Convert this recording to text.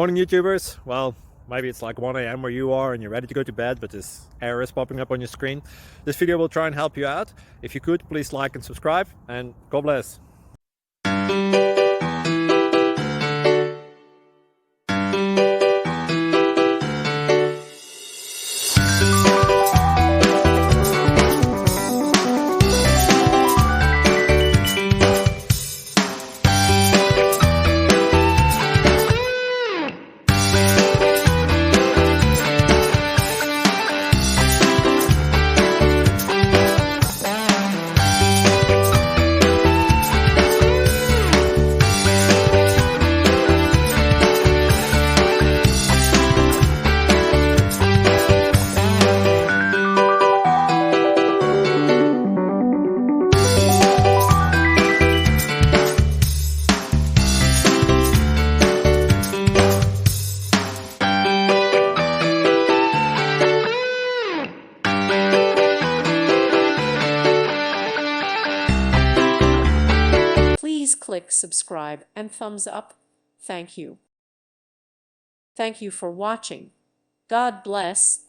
Morning YouTubers. Well, maybe it's like 1 a.m. where you are and you're ready to go to bed, but this error is popping up on your screen. This video will try and help you out. If you could, please like and subscribe, and God bless. Please click subscribe and thumbs up. Thank you. Thank you for watching. God bless.